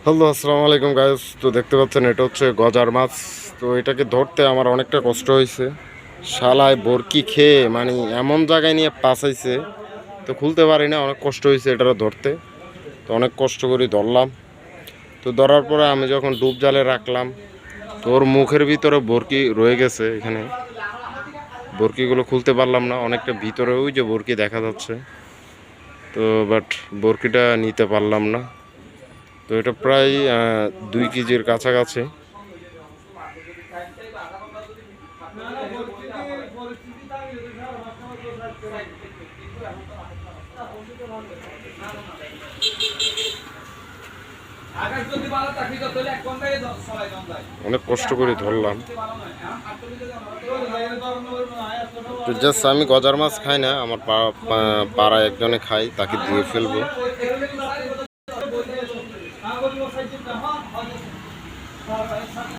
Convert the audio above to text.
Hello, আসসালামু আলাইকুম guys. তো দেখতে পাচ্ছেন এটা হচ্ছে গজার মাছ। তো এটাকে ধরতে আমার অনেকটা কষ্ট হয়েছে। শালায় বরকি খেয়ে মানে এমন জায়গায় নিয়ে পাছাইছে, তো খুলতে পারি না, অনেক কষ্ট হয়েছে এটা ধরতে। তো অনেক কষ্ট করে ধরলাম। তো ধরার পরে আমি যখন ডুব জালে রাখলাম, তো ওর মুখের ভিতরে বরকি রয়ে গেছে। এখানে বরকিগুলো খুলতে পারলাম না, অনেকটা ভিতরে ওই যে বরকি দেখা যাচ্ছে। তো বাট বরকিটা নিতে পারলাম না। তো এটা প্রায় 2 কেজির কাছাকাছি। অনেক কষ্ট করে ধরলাম। তো জাস্ট আমি গজার মাছ খাই না, আমার পাড়ায় একজনে খাই, তাকে দিয়ে ফেলবো।